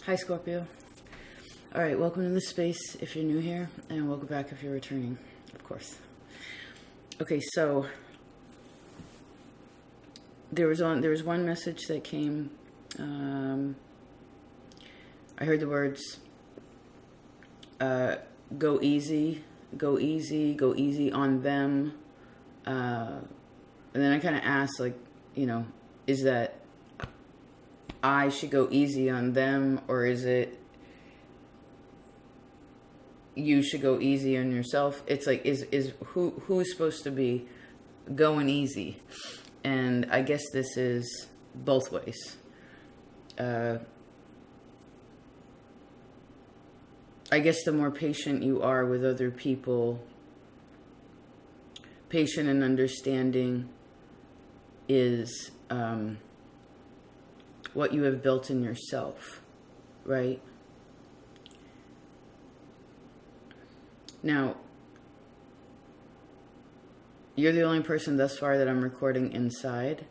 Hi, Scorpio. All right, welcome to this space if you're new here, and welcome back if you're returning, of course. Okay, so there was one message that came. I heard the words "go easy, go easy, go easy on them," and then I kind of asked, like, is that I should go easy on them, or is it you should go easy on yourself? It's like, is who's supposed to be going easy? And I guess this is both ways. I guess the more patient you are with other people, patient and understanding is what you have built in yourself, right? Now, you're the only person thus far that I'm recording inside.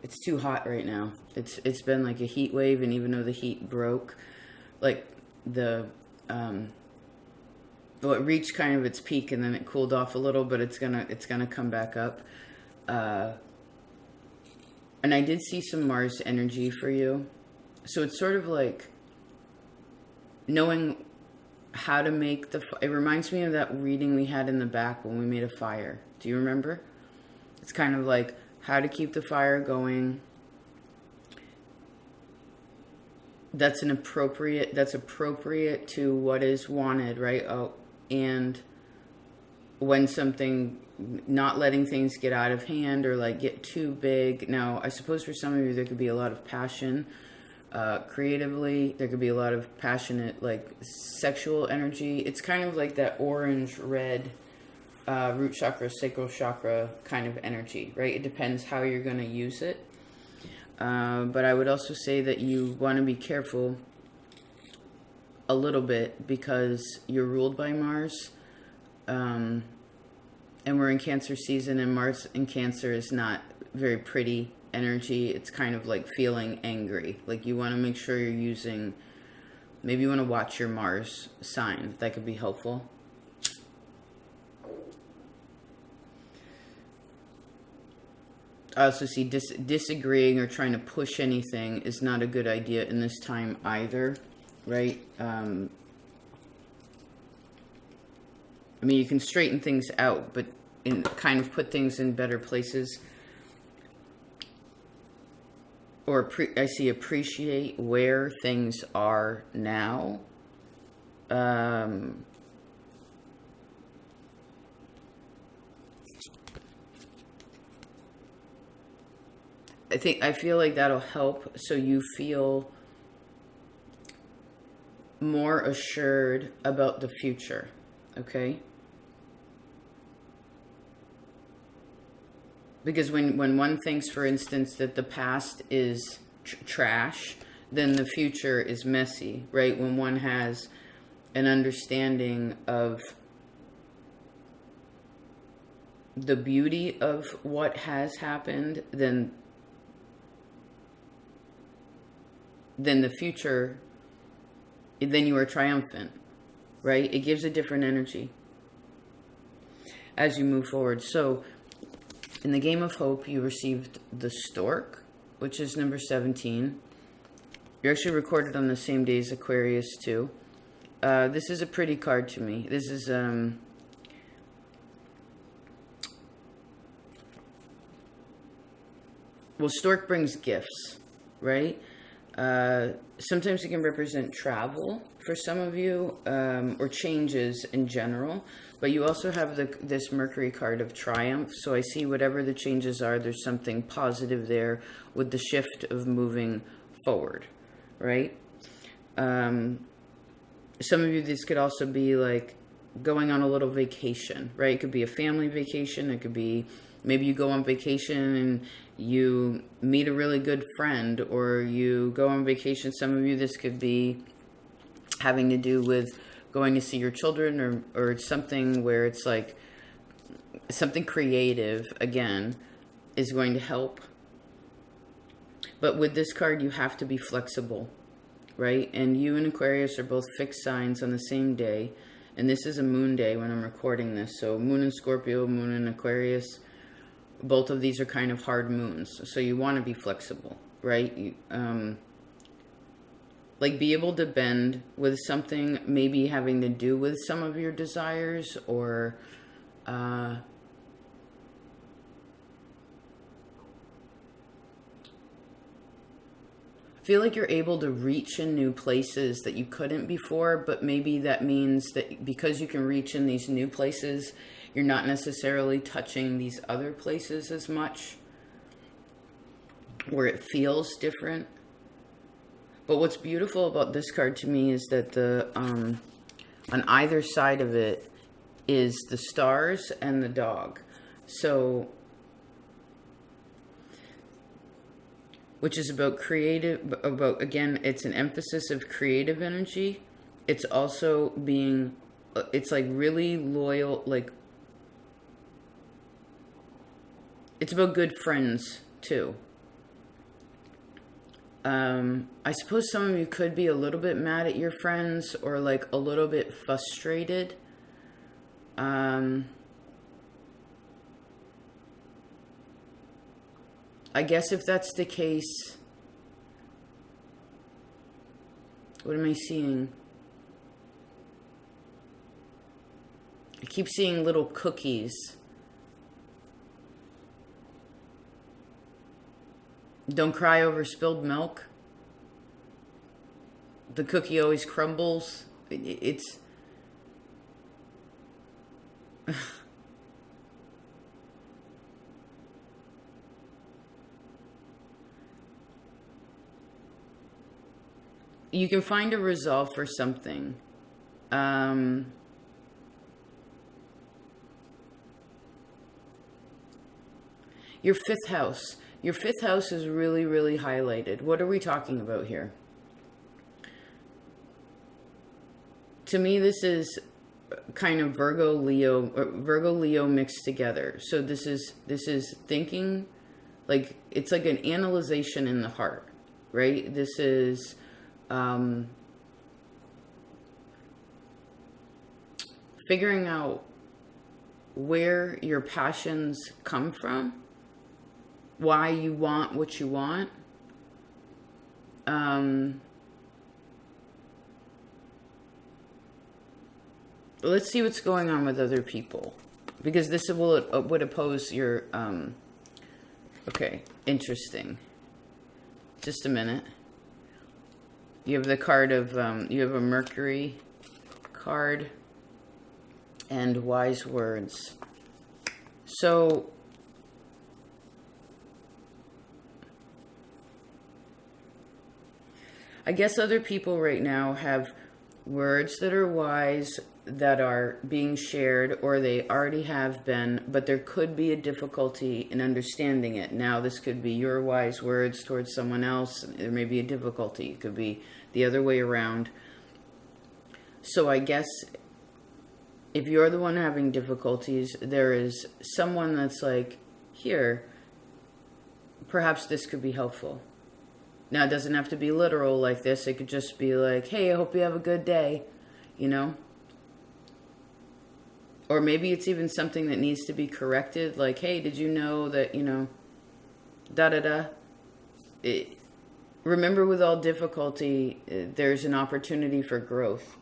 It's too hot right now. It's been like a heat wave, and even though the heat broke, like it reached kind of its peak, and then it cooled off a little, but it's gonna come back up. And I did see some Mars energy for you, so it's sort of like knowing how to make it reminds me of that reading we had in the back when we made a fire. Do you remember? It's kind of like how to keep the fire going. That's appropriate to what is wanted, right? Oh, and when something, not letting things get out of hand or like get too big. Now, I suppose for some of you there could be a lot of passion. Creatively, there could be a lot of passionate, like, sexual energy. It's kind of like that orange-red root chakra, sacral chakra kind of energy, right? It depends how you're going to use it. But I would also say that you want to be careful a little bit because you're ruled by Mars. And we're in Cancer season, and Mars in Cancer is not very pretty energy. It's kind of like feeling angry. Like, you want to make sure you're using, maybe you want to watch your Mars sign. That could be helpful. I also see disagreeing or trying to push anything is not a good idea in this time either, right? I mean, you can straighten things out, but kind of put things in better places. Or I see appreciate where things are now. I feel like that'll help, so you feel more assured about the future, okay? Because when one thinks, for instance, that the past is trash, then the future is messy, right? When one has an understanding of the beauty of what has happened, then the future, then you are triumphant, right? It gives a different energy as you move forward. So, in the game of hope, you received the Stork, which is number 17. You're actually recorded on the same day as Aquarius, too. This is a pretty card to me. This is, well, Stork brings gifts, right? Sometimes it can represent travel for some of you, or changes in general. But you also have this Mercury card of triumph. So I see whatever the changes are, there's something positive there with the shift of moving forward, right? Some of you, this could also be like going on a little vacation, right? It could be a family vacation. It could be maybe you go on vacation and you meet a really good friend, or you go on vacation. Some of you, this could be having to do with going to see your children, or something where it's like something creative, again, is going to help. But with this card, you have to be flexible, right? And you and Aquarius are both fixed signs on the same day. And this is a moon day when I'm recording this. So moon in Scorpio, moon in Aquarius, both of these are kind of hard moons. So you want to be flexible, right? Like be able to bend with something maybe having to do with some of your desires, or I feel like you're able to reach in new places that you couldn't before, but maybe that means that because you can reach in these new places, you're not necessarily touching these other places as much, where it feels different. But what's beautiful about this card to me is that the on either side of it is the stars and the dog. So, which is about again, it's an emphasis of creative energy. It's also being, it's like really loyal, like, it's about good friends too. I suppose some of you could be a little bit mad at your friends, or like a little bit frustrated. I guess if that's the case, what am I seeing? I keep seeing little cookies. Don't cry over spilled milk. The cookie always crumbles. It's... You can find a resolve for something. Your fifth house. Your fifth house is really, really highlighted. What are we talking about here? To me, this is kind of Virgo, Leo mixed together. So this is thinking, like, it's like an analyzation in the heart, right? This is figuring out where your passions come from, why you want what you want. Let's see what's going on with other people, because this would oppose your okay, interesting. Just a minute. You have the card of you have a Mercury card and wise words. So I guess other people right now have words that are wise, that are being shared, or they already have been, but there could be a difficulty in understanding it. Now, this could be your wise words towards someone else. There may be a difficulty. It could be the other way around. So I guess if you're the one having difficulties, there is someone that's like, here, perhaps this could be helpful. Now, it doesn't have to be literal like this. It could just be like, hey, I hope you have a good day, you know? Or maybe it's even something that needs to be corrected. Like, hey, did you know that, you know, da-da-da. Remember, with all difficulty, there's an opportunity for growth.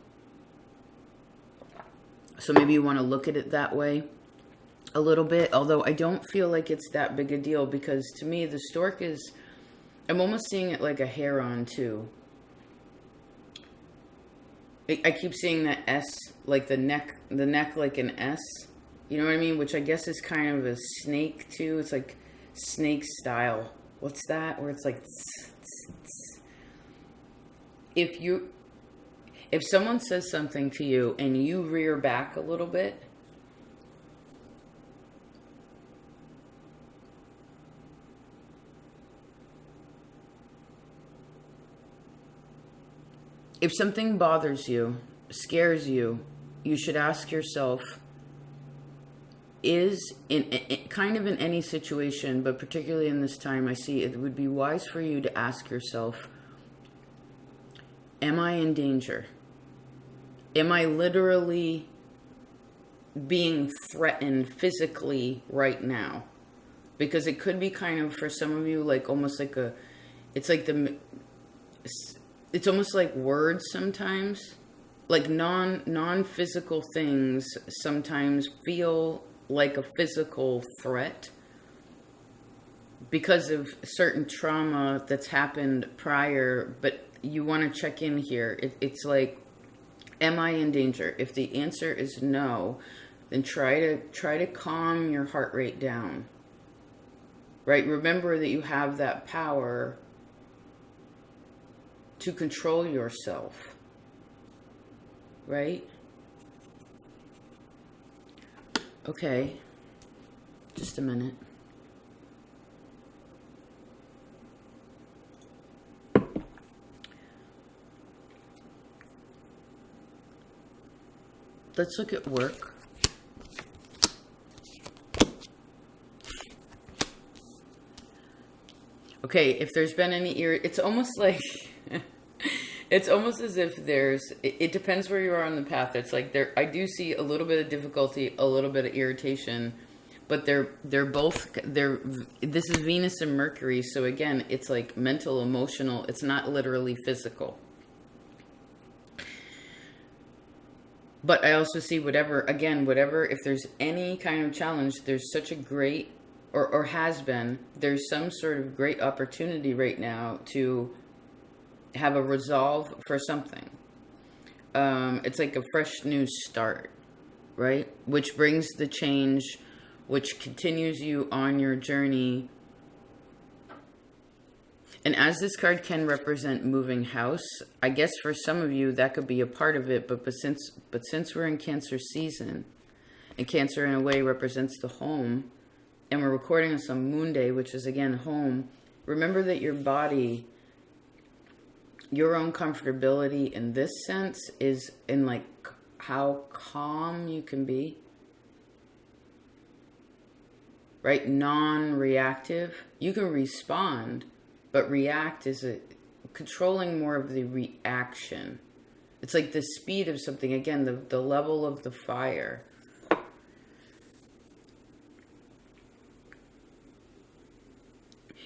So maybe you want to look at it that way a little bit. Although I don't feel like it's that big a deal, because to me, the stork is... I'm almost seeing it like a heron too. I keep seeing that S, like the neck like an S. You know what I mean? Which I guess is kind of a snake too. It's like snake style. What's that? Where it's like... If someone says something to you and you rear back a little bit, if something bothers you, scares you, you should ask yourself, is in kind of in any situation, but particularly in this time, I see it would be wise for you to ask yourself, am I in danger? Am I literally being threatened physically right now? Because it could be kind of, for some of you, like almost like it's almost like words sometimes. Like non-physical things sometimes feel like a physical threat because of certain trauma that's happened prior, but you want to check in here. It's like, am I in danger? If the answer is no, then try to calm your heart rate down. Right? Remember that you have that power to control yourself. Right? Okay. Just a minute. Let's look at work. Okay, if there's been any it's almost like it's almost as if it depends where you are on the path. It's like I do see a little bit of difficulty, a little bit of irritation, but they're both, this is Venus and Mercury. So again, it's like mental, emotional. It's not literally physical. But I also see whatever, if there's any kind of challenge, there's such a great, or has been, there's some sort of great opportunity right now to have a resolve for something. It's like a fresh new start, right? Which brings the change, which continues you on your journey. And as this card can represent moving house, I guess for some of you that could be a part of it, but since we're in Cancer season, and Cancer in a way represents the home, and we're recording on some moon day, which is again home, remember that your body, your own comfortability in this sense is in like how calm you can be, right? Non-reactive. You can respond, but react is controlling more of the reaction. It's like the speed of something. Again, the level of the fire.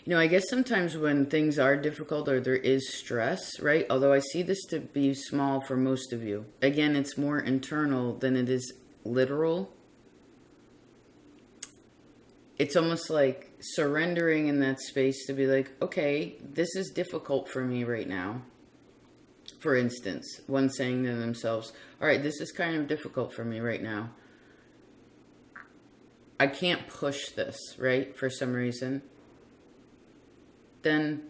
You know, I guess sometimes when things are difficult or there is stress, right? Although I see this to be small for most of you. Again, it's more internal than it is literal. It's almost like surrendering in that space to be like, okay, this is difficult for me right now. For instance, one saying to themselves, all right, this is kind of difficult for me right now. I can't push this, right? For some reason. Then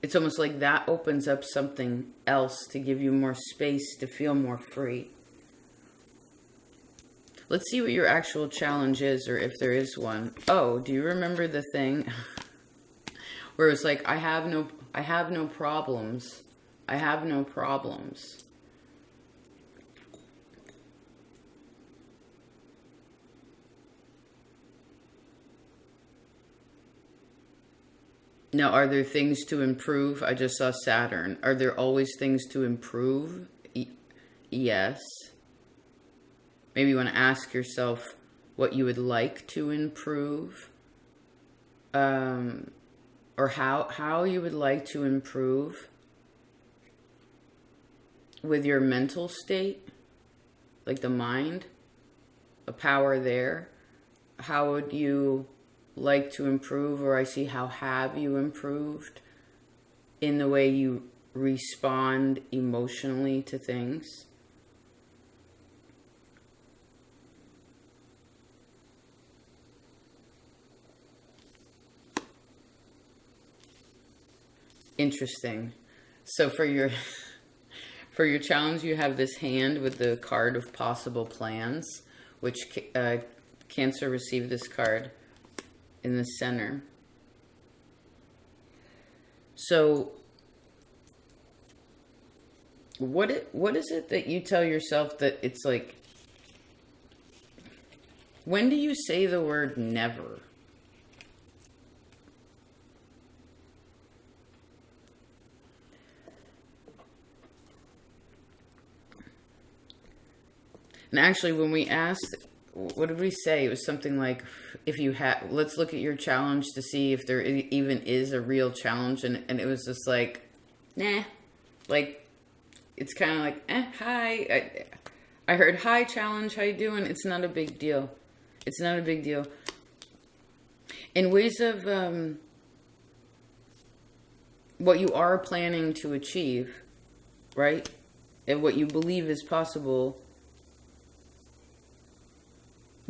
it's almost like that opens up something else to give you more space to feel more free. Let's see what your actual challenge is, or if there is one. Oh, do you remember the thing where it's like, I have no problems. I have no problems. Now, are there things to improve? I just saw Saturn. Are there always things to improve? Yes. Maybe you want to ask yourself what you would like to improve. Or how you would like to improve with your mental state. Like the mind. A power there. How would you like to improve, or I see how have you improved in the way you respond emotionally to things. Interesting. So for your challenge, you have this hand with the card of possible plans, which Cancer received this card in the center. So what is it that you tell yourself that it's like When do you say the word never? And actually, when we asked, what did we say? It was something like, if you had, let's look at your challenge to see if there even is a real challenge. And it was just like, nah. Like, it's kind of like, hi. I heard, hi, challenge, how you doing? It's not a big deal. It's not a big deal. In ways of what you are planning to achieve, right? And what you believe is possible.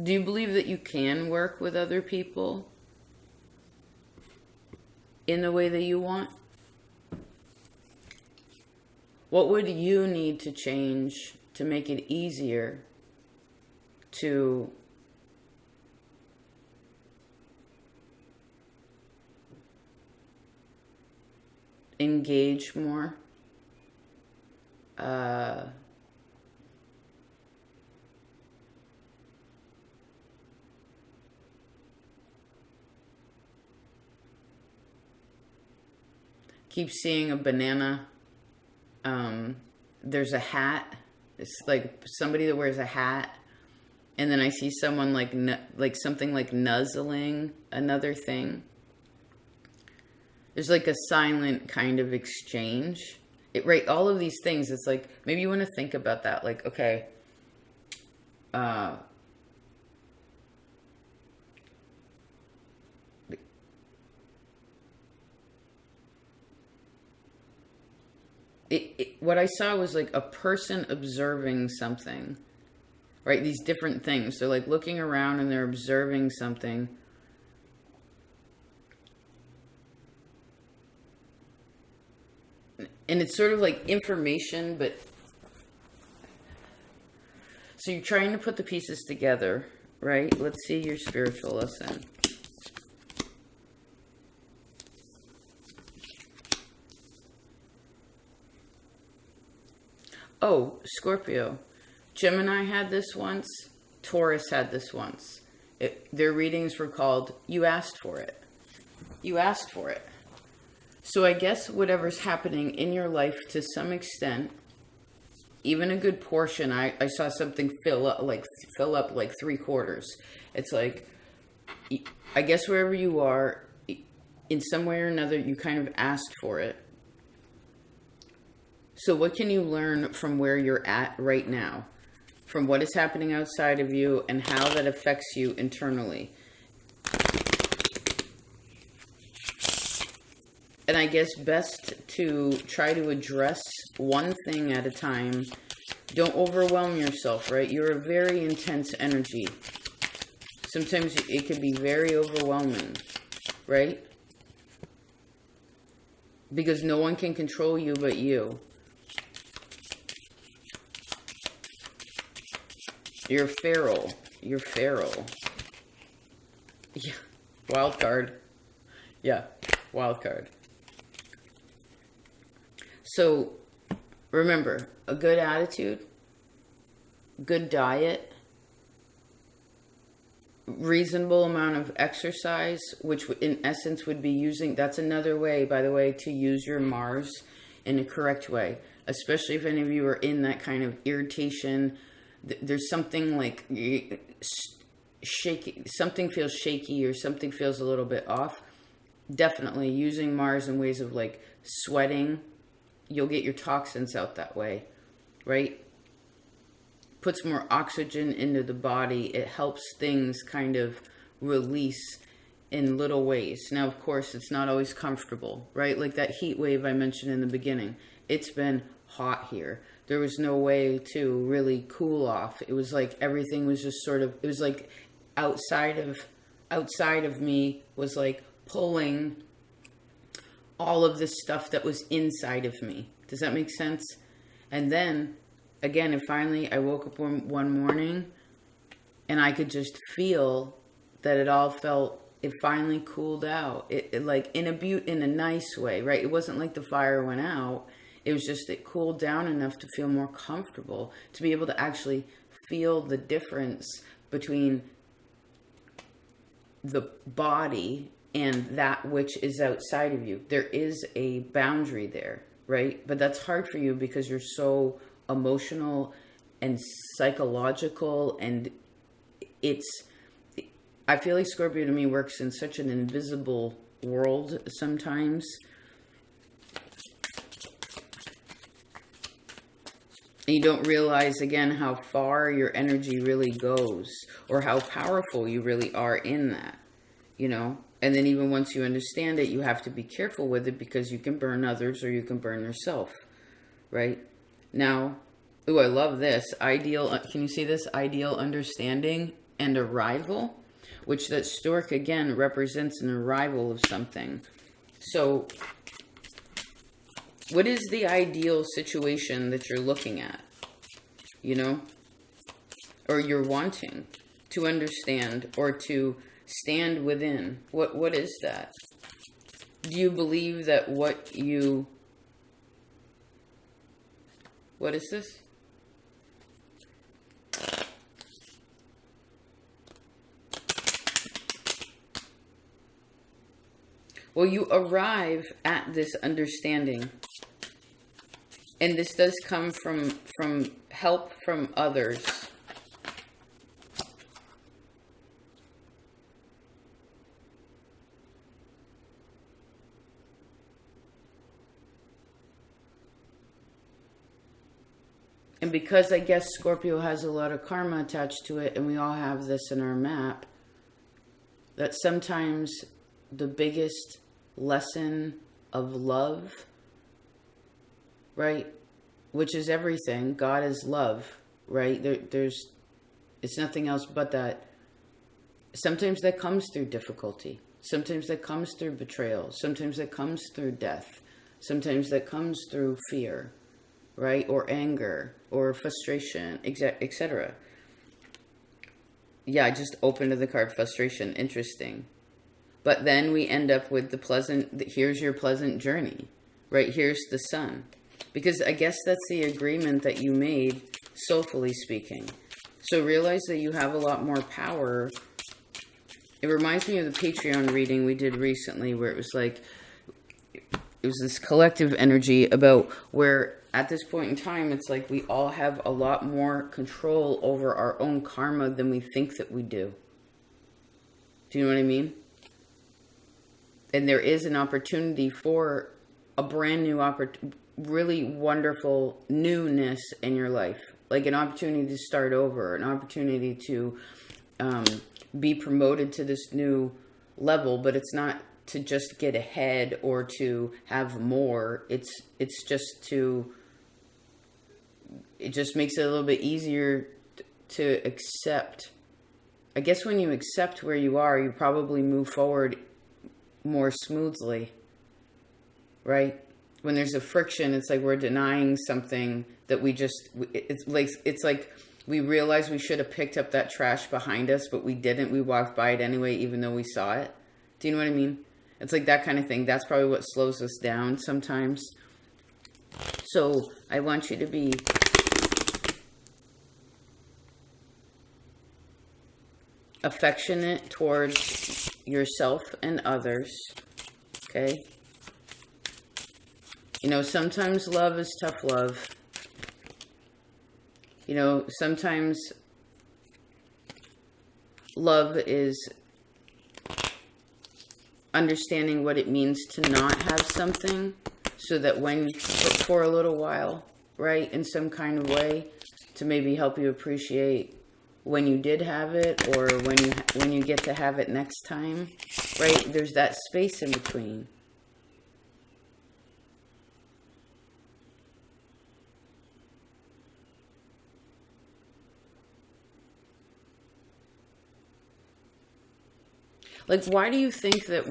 Do you believe that you can work with other people in the way that you want? What would you need to change to make it easier to engage more? Keep seeing a banana. There's a hat. It's like somebody that wears a hat. And then I see someone like something like nuzzling another thing. There's like a silent kind of exchange. Right, all of these things, it's like, maybe you want to think about that. Like, okay, what I saw was like a person observing something, right? These different things. They're like looking around and they're observing something. And it's sort of like information, but so you're trying to put the pieces together, right? Let's see your spiritual lesson. Oh, Scorpio. Gemini had this once. Taurus had this once. Their readings were called, you asked for it. You asked for it. So I guess whatever's happening in your life to some extent, even a good portion, I saw something fill up like 3/4. It's like, I guess wherever you are, in some way or another, you kind of asked for it. So what can you learn from where you're at right now? From what is happening outside of you and how that affects you internally? And I guess best to try to address one thing at a time. Don't overwhelm yourself, right? You're a very intense energy. Sometimes it can be very overwhelming, right? Because no one can control you but you. You're feral. You're feral. Yeah. Wild card. Yeah. Wild card. So, remember, a good attitude, good diet, reasonable amount of exercise, which in essence would be using, that's another way, by the way, to use your Mars in a correct way. Especially if any of you are in that kind of irritation. There's something like shaky, something feels shaky or something feels a little bit off. Definitely using Mars in ways of like sweating. You'll get your toxins out that way, right? Puts more oxygen into the body. It helps things kind of release in little ways. Now, of course, it's not always comfortable, right? Like that heat wave I mentioned in the beginning. It's been hot here. There was no way to really cool off. It was like everything was just sort of, it was like outside of me was like pulling all of this stuff that was inside of me. Does that make sense? And then, again, and finally, I woke up one morning and I could just feel that it all felt, it finally cooled out. It like in a nice way, right? It wasn't like the fire went out. It was just, it cooled down enough to feel more comfortable, to be able to actually feel the difference between the body and that which is outside of you. There is a boundary there, right? But that's hard for you because you're so emotional and psychological, and I feel like Scorpio to me works in such an invisible world sometimes. You don't realize, again, how far your energy really goes, or how powerful you really are in that, you know? And then even once you understand it, you have to be careful with it because you can burn others or you can burn yourself, right? Now, ooh, I love this. Ideal, can you see this? Ideal understanding and arrival, which that stork, again, represents an arrival of something. So what is the ideal situation that you're looking at, you know, or you're wanting to understand or to stand within? What is that? Do you believe that what is this? Well, you arrive at this understanding. And this does come from help from others. And because I guess Scorpio has a lot of karma attached to it, and we all have this in our map, that sometimes the biggest lesson of love, right, which is everything, God is love, right, it's nothing else but that. Sometimes that comes through difficulty, sometimes that comes through betrayal, sometimes that comes through death, sometimes that comes through fear, right, or anger or frustration, etc. Yeah, I just opened the card frustration. Interesting. But then we end up with the pleasant, here's your pleasant journey, right? Here's the sun. Because I guess that's the agreement that you made, soulfully speaking. So realize that you have a lot more power. It reminds me of the Patreon reading we did recently, where it was like, it was this collective energy about where at this point in time, it's like we all have a lot more control over our own karma than we think that we do. Do you know what I mean? And there is an opportunity for a brand new, really wonderful newness in your life. Like an opportunity to start over, an opportunity to be promoted to this new level. But it's not to just get ahead or to have more. It's just to, it just makes it a little bit easier to accept. I guess when you accept where you are, you probably move forward more smoothly, right? When there's a friction, it's like we're denying something that it's like we realize we should have picked up that trash behind us, but we didn't. We walked by it anyway, even though we saw it. Do you know what I mean? It's like that kind of thing. That's probably what slows us down sometimes. So I want you to be affectionate towards yourself and others, okay? You know, sometimes love is tough love. You know, sometimes love is understanding what it means to not have something, so that when, for a little while, right, in some kind of way, to maybe help you appreciate when you did have it, or when you get to have it next time, right? There's that space in between. Like, why do you think that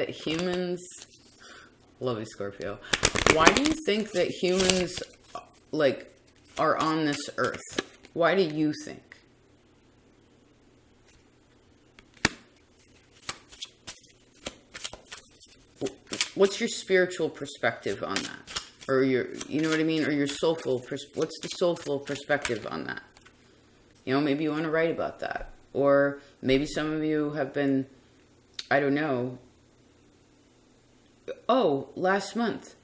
humans, love you, Scorpio, why do you think that humans, like, are on this earth? Why do you think? What's your spiritual perspective on that? Or you know what I mean? Or your soulful, what's the soulful perspective on that? You know, maybe you want to write about that. Or maybe some of you have been, I don't know. Oh, last month.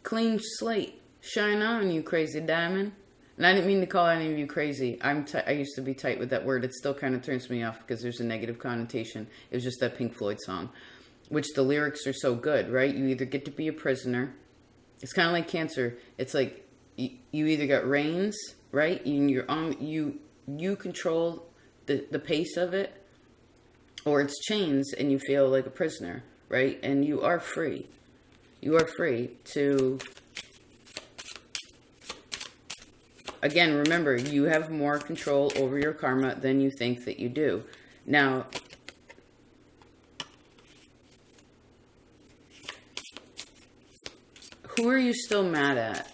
Clean slate. Shine on, you crazy diamond. And I didn't mean to call any of you crazy. I used to be tight with that word. It still kind of turns me off because there's a negative connotation. It was just that Pink Floyd song, which the lyrics are so good, right? You either get to be a prisoner. It's kind of like cancer. It's like you either got reins, right? And you control the pace of it, or it's chains and you feel like a prisoner, right? And you are free. You are free to... Again, remember, you have more control over your karma than you think that you do. Now, who are you still mad at?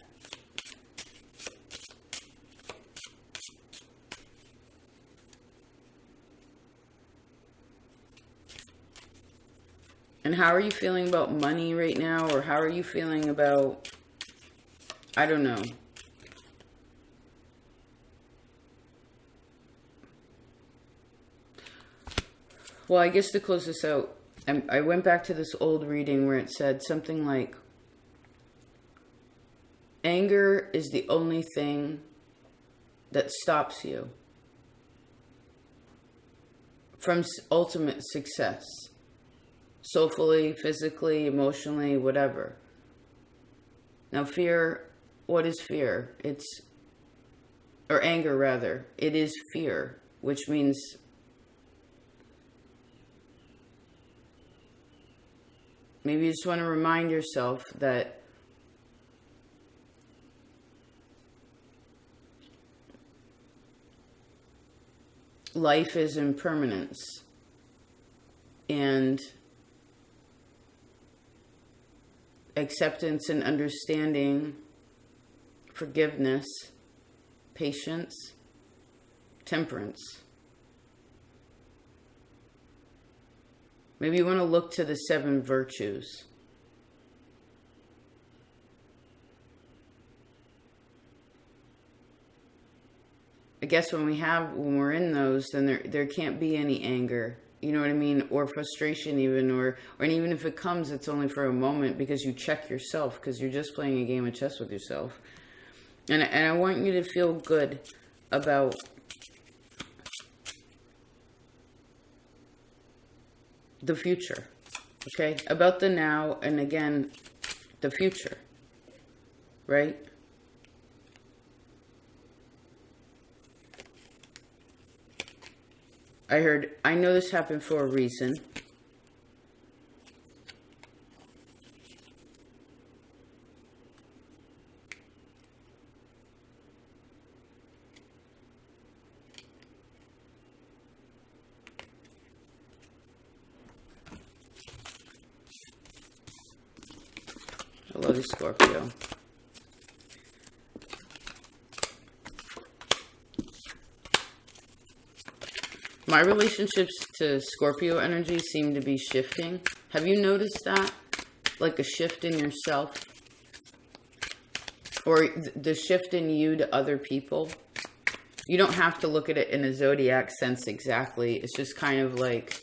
And how are you feeling about money right now? Or how are you feeling about, I don't know. Well, I guess to close this out, I went back to this old reading where it said something like, anger is the only thing that stops you from ultimate success. Soulfully, physically, emotionally, whatever. Now fear, what is fear? Or anger rather. It is fear, which means maybe you just want to remind yourself that life is impermanence, and acceptance and understanding, forgiveness, patience, temperance. Maybe you want to look to the 7 virtues. I guess when we're in those, then there can't be any anger. You know what I mean? Or frustration even, and even if it comes, it's only for a moment because you check yourself, because you're just playing a game of chess with yourself. And I want you to feel good about the future, okay? About the now, and again, the future, right? I know this happened for a reason. I love you, Scorpio. My relationships to Scorpio energy seem to be shifting. Have you noticed that? Like a shift in yourself? Or the shift in you to other people? You don't have to look at it in a zodiac sense exactly. It's just kind of like...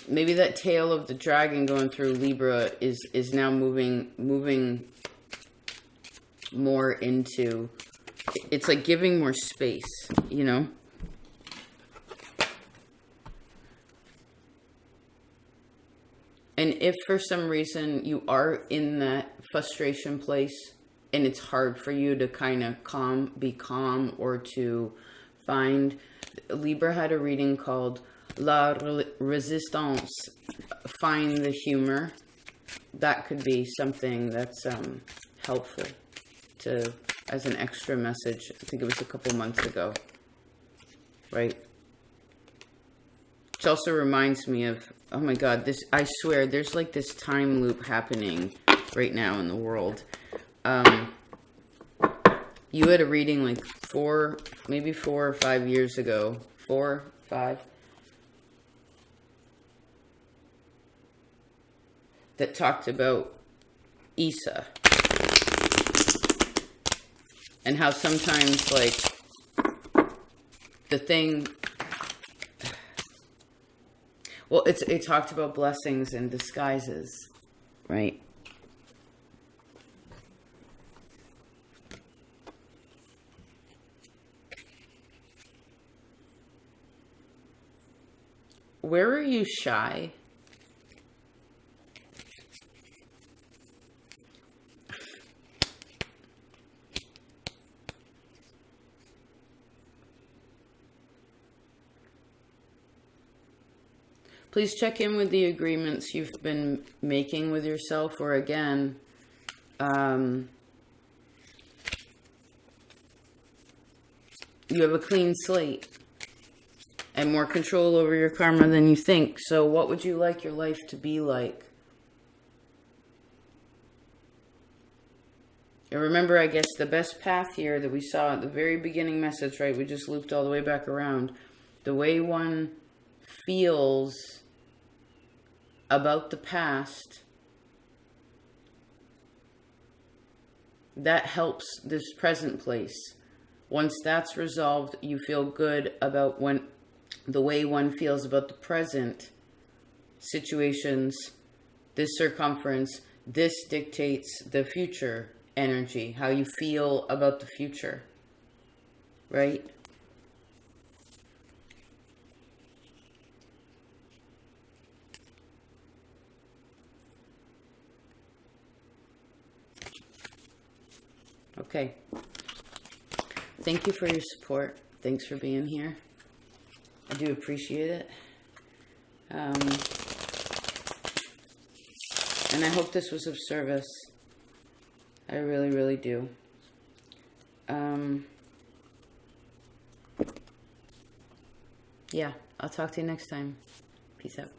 maybe that tail of the dragon going through Libra is now moving more into, it's like giving more space, you know? And if for some reason you are in that frustration place and it's hard for you to kind of be calm or to find, Libra had a reading called La Resistance, find the humor. That could be something that's helpful to, as an extra message. I think it was a couple months ago, right? Which also reminds me of, oh my God, this, I swear, there's like this time loop happening right now in the world. You had a reading like 4 or 5 years ago, 4, 5, that talked about Isa. And how sometimes, like, the thing... Well, it talked about blessings and disguises, right? Where are you shy? Please check in with the agreements you've been making with yourself, or again, you have a clean slate and more control over your karma than you think. So what would you like your life to be like? And remember, I guess the best path here that we saw at the very beginning message, right? We just looped all the way back around. The way one feels about the past, that helps this present place. Once that's resolved, you feel good about the way one feels about the present situations, this circumference. This dictates the future energy, how you feel about the future, right? Okay. Thank you for your support. Thanks for being here. I do appreciate it. And I hope this was of service. I really, really do. Yeah, I'll talk to you next time. Peace out.